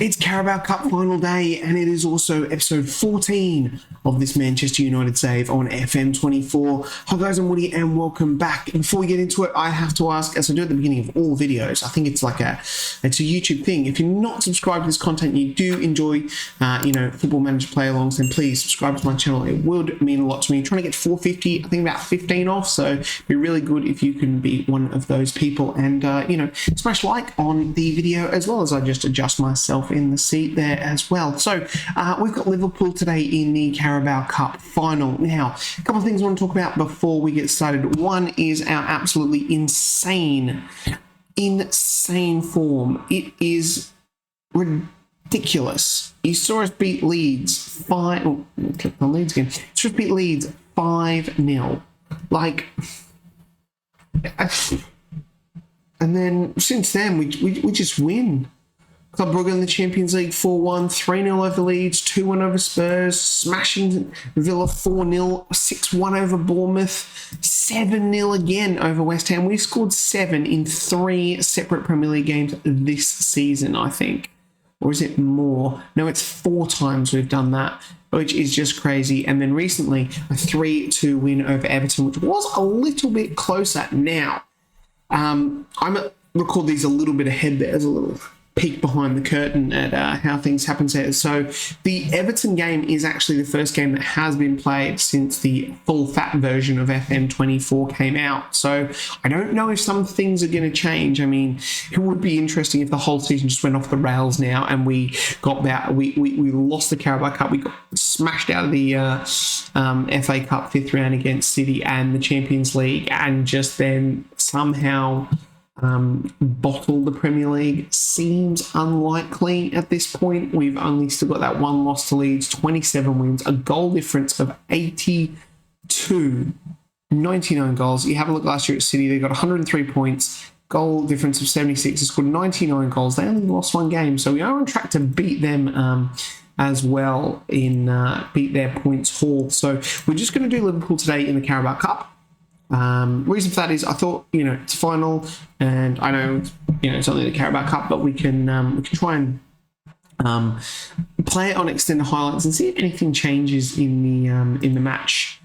It's Carabao Cup final day, and it is also episode 14 of this Manchester United save on FM24. Hi guys, I'm Woody, and welcome back. And before we get into it, I have to ask, as I do at the beginning of all videos, I think it's a YouTube thing. If you're not subscribed to this content, you do enjoy, Football Manager play-alongs, then please subscribe to my channel. It would mean a lot to me. I'm trying to get 450, I think about 15 off, so it'd be really good if you can be one of those people. And smash like on the video, as well as I just adjust myself in the seat there as well. So we've got Liverpool today in the Carabao Cup final. Now, a couple of things I want to talk about before we get started. One is our absolutely insane form. It is ridiculous. You saw us beat Leeds 5-0. Like, and then since then we just win. Club Brugge in the Champions League 4-1, 3-0 over Leeds, 2-1 over Spurs, smashing Villa 4-0, 6-1 over Bournemouth, 7-0 again over West Ham. We've scored 7 in 3 separate Premier League games this season, I think. Or is it more? No, it's 4 times we've done that, which is just crazy. And then recently, a 3-2 win over Everton, which was a little bit closer. Now, I'm going to record these a little bit ahead. There's a little peek behind the curtain at how things happen there. So the Everton game is actually the first game that has been played since the full fat version of FM24 came out. So I don't know if some things are going to change. I mean, it would be interesting if the whole season just went off the rails now and we got that. We lost the Carabao Cup. We got smashed out of the FA Cup 5th round against City and the Champions League, and just then somehow bottle the Premier League. Seems unlikely at this point. We've only still got that one loss to Leeds, 27 wins, a goal difference of 82, 99 goals. You have a look last year at City, they got 103 points, goal difference of 76. They scored 99 goals. They only lost 1 game, so we are on track to beat them as well in beat their points haul. So we're just going to do Liverpool today in the Carabao Cup. Reason for that is I thought, it's final, and I know, it's only the Carabao Cup, but we can try and play it on extended highlights and see if anything changes in the match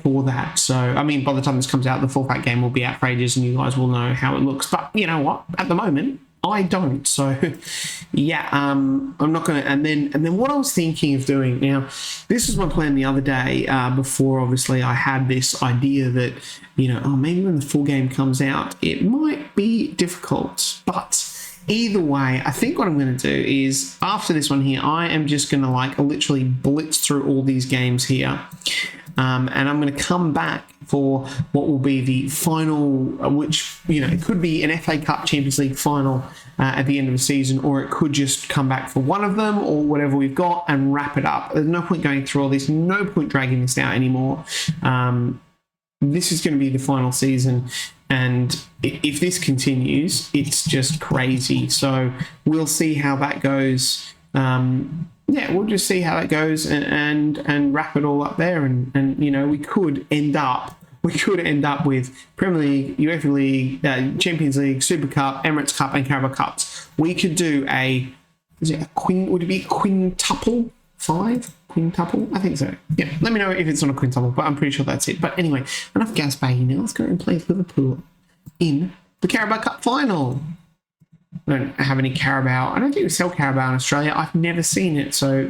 for that. So, I mean, by the time this comes out, the full fat game will be out for ages, and you guys will know how it looks. But you know what? At the moment, I don't. So, yeah, I'm not going to. And then what I was thinking of doing, now, this was my plan the other day, before obviously I had this idea that, maybe when the full game comes out, it might be difficult. But either way, I think what I'm going to do is, after this one here, I am just going to literally blitz through all these games here. And I'm going to come back for what will be the final, which, it could be an FA Cup Champions League final at the end of the season, or it could just come back for one of them or whatever we've got and wrap it up. There's no point going through all this, no point dragging this out anymore. This is going to be the final season, and if this continues, it's just crazy. So we'll see how that goes. We'll just see how it goes and wrap it all up there. And we could end up with Premier League, UEFA League, Champions League, Super Cup, Emirates Cup, and Carabao Cups. We could do would it be a quintuple? 5? Quintuple? I think so. Yeah, let me know if it's not a quintuple, but I'm pretty sure that's it. But anyway, enough gas bagging now. Let's go and play Liverpool in the Carabao Cup final. I don't have any Carabao. I don't think we sell Carabao in Australia. I've never seen it, so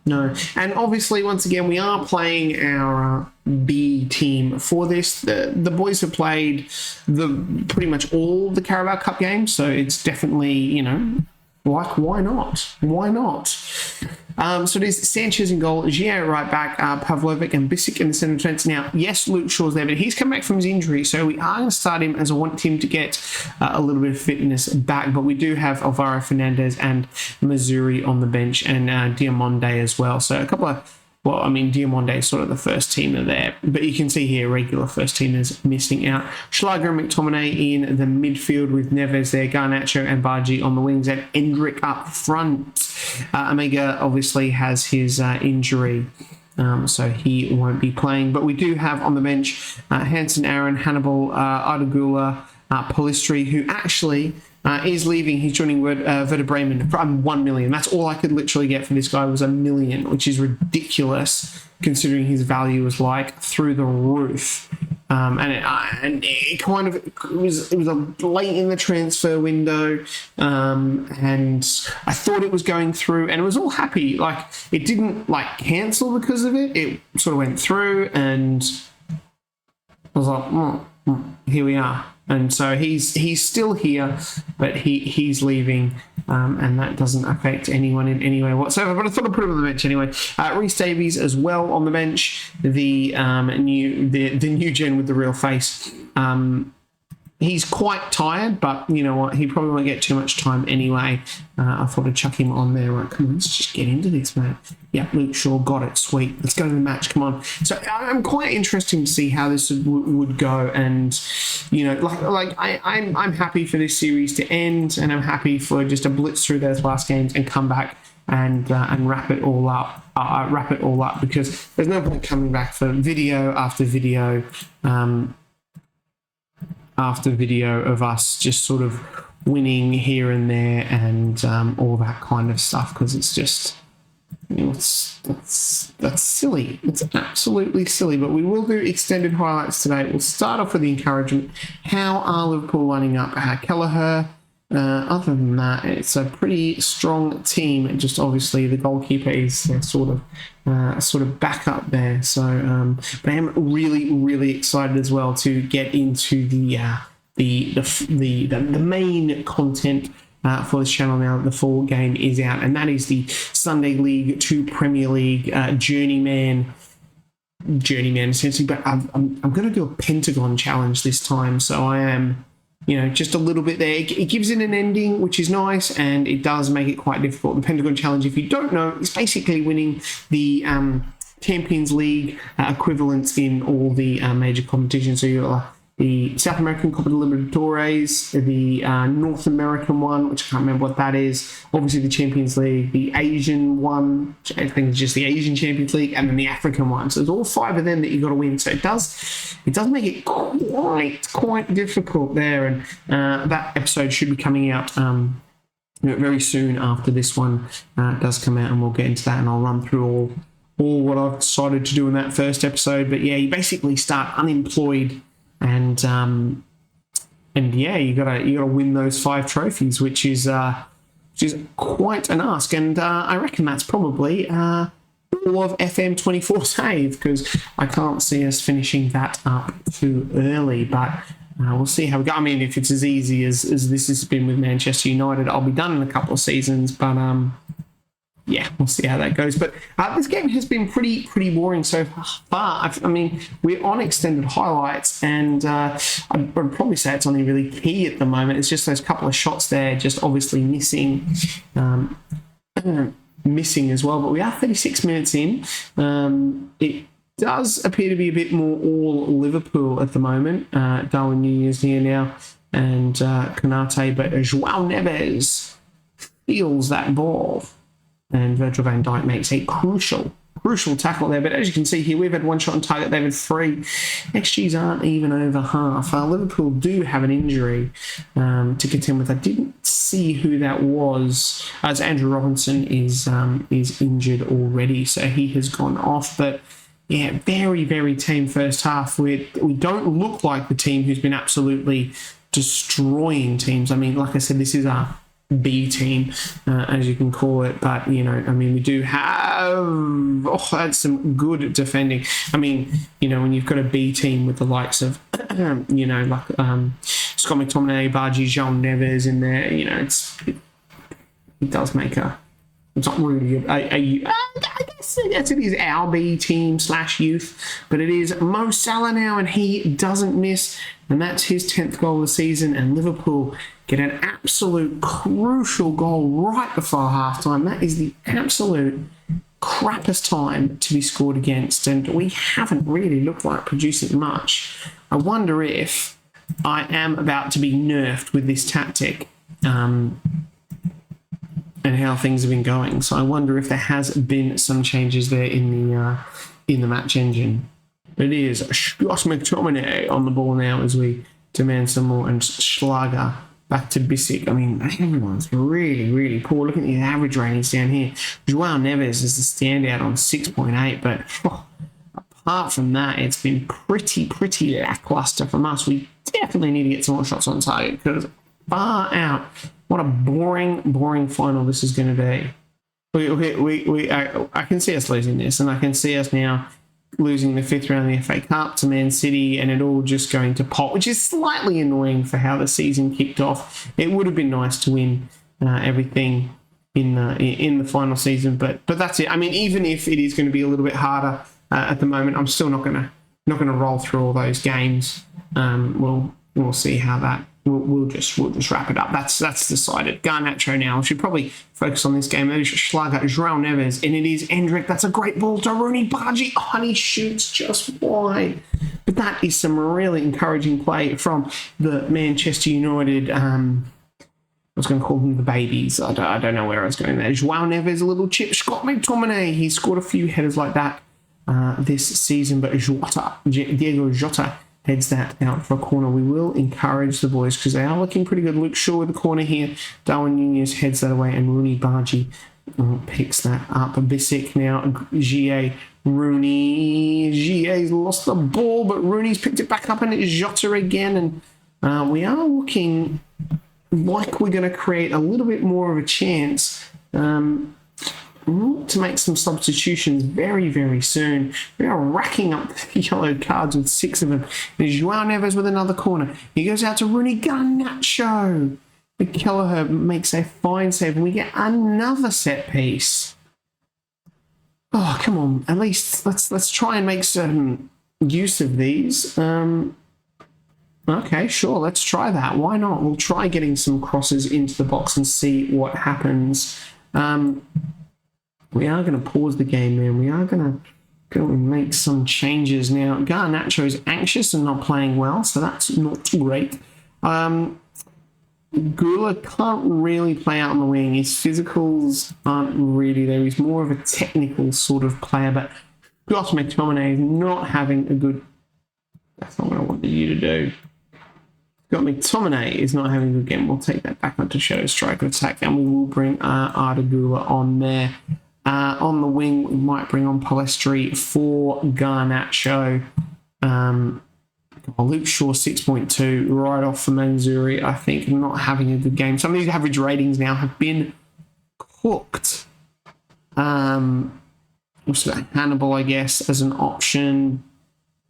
no. And obviously, once again, we are playing our B team for this. The boys have played pretty much all the Carabao Cup games, so it's definitely, why not? Why not? So it is Sanchez in goal, Gio right back, Pavlovic and Bisic in the centre defence. Now, yes, Luke Shaw's there, but he's come back from his injury, so we are going to start him as I want him to get a little bit of fitness back. But we do have Alvaro Fernandez and Mazuri on the bench, and Diamonde as well. So a couple of, Diamonde is sort of the first teamer there, but you can see here regular first teamers missing out. Schlager and McTominay in the midfield with Neves there, Garnacho and Bargi on the wings, and Endrick up front. Omega obviously has his injury, so he won't be playing. But we do have on the bench Hansen, Aaron, Hannibal, Ardagula, Polistri, who actually is leaving. He's joining Werder Bremen for 1 million. That's all I could literally get for this guy was 1 million, which is ridiculous considering his value was like through the roof. And it kind of it was late in the transfer window, and I thought it was going through, and it was all happy. Like it didn't like cancel because of it. It sort of went through, and I was like, here we are. And so he's still here, but he's leaving, and that doesn't affect anyone in any way whatsoever. But I thought I'd put him on the bench anyway. Rhys Davies as well on the bench, the new gen with the real face. He's quite tired, but you know what? He probably won't get too much time anyway. I thought I'd chuck him on there. Right, come on, let's just get into this, mate. Yeah, Luke Shaw got it. Sweet. Let's go to the match. Come on. So I'm quite interested to see how this would go, and you know, I'm happy for this series to end, and I'm happy for just to blitz through those last games and come back and wrap it all up. Because there's no point coming back for video after video. After video of us just sort of winning here and there and all that kind of stuff, because it's just, you know, that's silly. It's absolutely silly. But we will do extended highlights today. We'll start off with the encouragement. How are Liverpool lining up? Kelleher. Other than that, it's a pretty strong team. Just obviously the goalkeeper is sort of back up there. So, but I am really excited as well to get into the main content for this channel now that the full game is out, and that is the Sunday League 2 Premier League journeyman essentially. But I'm going to do a Pentagon challenge this time, so I am. You know, just a little bit there. It gives it an ending, which is nice, and it does make it quite difficult. The Pentagon Challenge, if you don't know, is basically winning the Champions League equivalents in all the major competitions. So you've got the South American Copa Libertadores, the North American one, which I can't remember what that is. Obviously the Champions League, the Asian one, which I think is just the Asian Champions League, and then the African one. So there's all 5 of them that you've got to win. So it does make it quite difficult there. And that episode should be coming out very soon after this one does come out, and we'll get into that, and I'll run through all what I've decided to do in that first episode. But yeah, you basically start unemployed. And yeah, you gotta win those 5 trophies, which is quite an ask. And I reckon that's probably all of FM24 save, because I can't see us finishing that up too early. But we'll see how we go. I mean, if it's as easy as this has been with Manchester United, I'll be done in a couple of seasons. But yeah, we'll see how that goes. But this game has been pretty boring so far. I mean, we're on extended highlights, and I'd probably say it's only really key at the moment. It's just those couple of shots there, just obviously missing as well. But we are 36 minutes in. It does appear to be a bit more all Liverpool at the moment. Darwin Núñez here now, and Konate, but João Neves feels that ball. And Virgil van Dijk makes a crucial tackle there. But as you can see here, we've had 1 shot on target. They've had 3. XGs aren't even over half. Liverpool do have an injury to contend with. I didn't see who that was, as Andrew Robinson is injured already, so he has gone off. But yeah, very tame first half. We don't look like the team who's been absolutely destroying teams. I mean, like I said, this is our B team, as you can call it, but you know, I mean, we do have that's some good defending. I mean, you know, when you've got a B team with the likes of you know, like Scott McTominay, Bargy, João Neves in there, you know, it does make it's not really I guess it is our B team / youth, but it is Mo Salah now, and he doesn't miss, and that's his 10th goal of the season. And Liverpool get an absolute crucial goal right before halftime. That is the absolute crappiest time to be scored against, and we haven't really looked like producing much. I wonder if I am about to be nerfed with this tactic. And how things have been going. So I wonder if there has been some changes there in the match engine. It is Scott McTominay on the ball now as we demand some more, and Schlager back to Bissek. I mean, everyone's really, really poor. Look at the average ratings down here. João Neves is the standout on 6.8, but apart from that, it's been pretty lackluster from us. We definitely need to get some more shots on target because far out. What a boring final this is going to be. I can see us losing this, and I can see us now losing the 5th round of the FA Cup to Man City, and it all just going to pop, which is slightly annoying for how the season kicked off. It would have been nice to win everything in the final season, but that's it. I mean, even if it is going to be a little bit harder at the moment, I'm still not going to roll through all those games. We'll see how that. We'll just wrap it up. That's decided. Garnacho now. We should probably focus on this game. There's Schlager, João Neves, and it is Endrick. That's a great ball to Rooney Bargi. Oh, and he shoots just wide. But that is some really encouraging play from the Manchester United. I was going to call them the babies. I don't know where I was going there. João Neves, a little chip. Scott McTominay. He scored a few headers like that this season, but Diego Jota heads that out for a corner. We will encourage the boys because they are looking pretty good. Luke Shaw with the corner here. Darwin Nunez heads that away, and Rooney Bargi picks that up. Bissek now. Rooney's lost the ball, but Rooney's picked it back up, and it's Jota again. And we are looking like we're going to create a little bit more of a chance to make some substitutions very soon. We are racking up the yellow cards with 6 of them. There's João Neves with another corner. He goes out to Rooney Garnacho. Kelleher makes a fine save, and we get another set piece. Oh, come on. At least let's try and make some use of these. Okay, sure. Let's try that. Why not? We'll try getting some crosses into the box and see what happens. We are going to pause the game, man. We are going to go and make some changes now. Garnacho is anxious and not playing well, so that's not great. Gula can't really play out on the wing. His physicals aren't really there. He's more of a technical sort of player, but Scott McTominay is not having a good... That's not what I wanted you to do. Scott McTominay is not having a good game. We'll take that back onto Shadow Striker attack, and we will bring Arda Gula on there. On the wing, we might bring on Palestri for Garnacho. Luke Shaw 6.2 right off for Manzuri. I think not having a good game. Some of these average ratings now have been cooked. Also got Hannibal, I guess, as an option.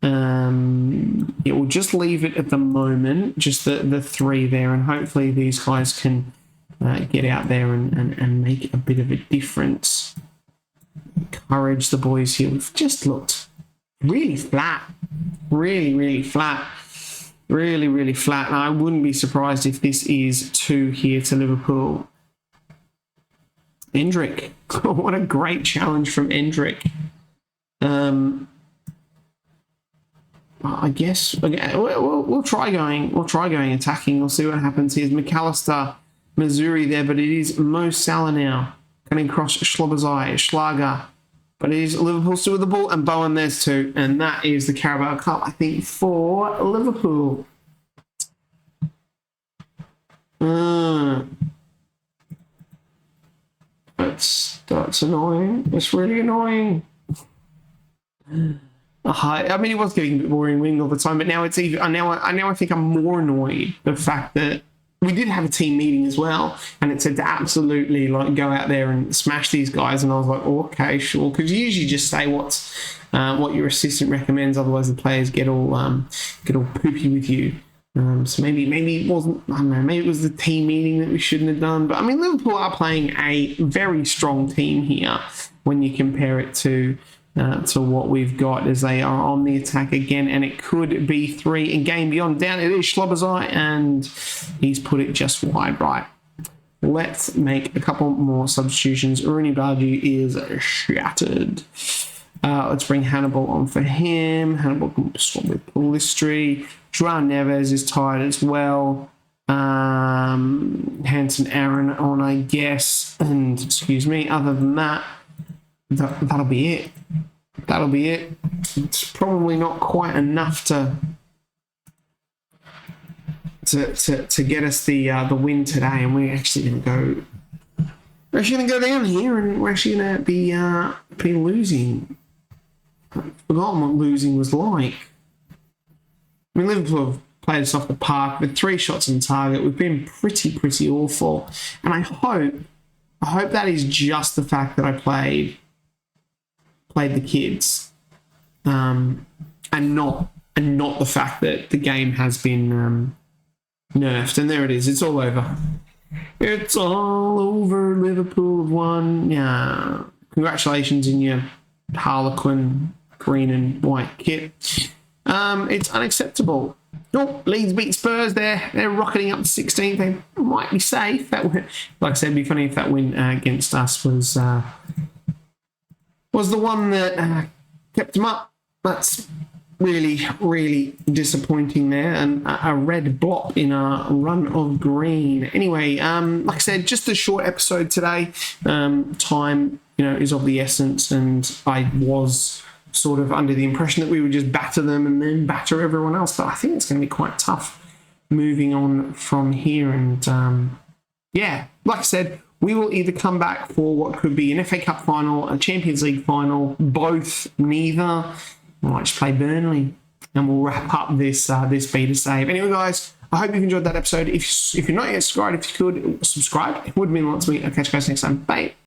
We'll just leave it at the moment, just the 3 there, and hopefully these guys can get out there and make a bit of a difference. Encourage the boys here. We've just looked really flat. Really flat. Really flat. And I wouldn't be surprised if this is 2 here to Liverpool. Endrick. What a great challenge from Endrick. I guess we'll try going attacking. We'll see what happens. Here's McAllister, Missouri there, but it is Mo Salah now. Cutting across Schlobazai, Schlager. But it is Liverpool still with the ball, and Bowen there's 2. And that is the Carabao Cup, I think, for Liverpool. That's annoying. It's really annoying. I mean, it was getting a bit boring winning all the time, but now it's even. Now I think I'm more annoyed the fact that we did have a team meeting as well, and it said to absolutely go out there and smash these guys, and I was like, oh, okay, sure, because you usually just say what your assistant recommends, otherwise the players get all poopy with you. So maybe it wasn't. I don't know. Maybe it was the team meeting that we shouldn't have done. But I mean, Liverpool are playing a very strong team here when you compare it to what we've got, as they are on the attack again, and it could be 3 in game beyond. Down it is Schlobazai, and he's put it just wide right. Let's make a couple more substitutions. Rooney Bargi is shattered. Let's bring Hannibal on for him. Hannibal can swap with Palistri. João Neves is tired as well. Hanson Aaron on, I guess. And, other than that, that'll be it. That'll be it. It's probably not quite enough to to get us the win today, and we're actually going to go down here, and we're actually going to be losing. I've forgotten what losing was like. I mean, Liverpool have played us off the park with 3 shots on target. We've been pretty awful, and I hope that is just the fact that I played the kids, and not the fact that the game has been nerfed. And there it is. It's all over. It's all over. Liverpool have won. Yeah. Congratulations in your Harlequin green and white kit. It's unacceptable. Oh, Leeds beat Spurs there. They're rocketing up to 16th. They might be safe. That would, like I said, it'd be funny if that win against us was the one that kept them up. That's really disappointing there, and a red blot in a run of green. Anyway, like I said, just a short episode today. Time, is of the essence, and I was sort of under the impression that we would just batter them and then batter everyone else, but I think it's going to be quite tough moving on from here. And like I said, we will either come back for what could be an FA Cup final, a Champions League final, both, neither. We might just play Burnley, and we'll wrap up this beta save. Anyway, guys, I hope you've enjoyed that episode. If you're not yet subscribed, if you could subscribe, it would mean lots to me. I'll catch you guys next time. Bye.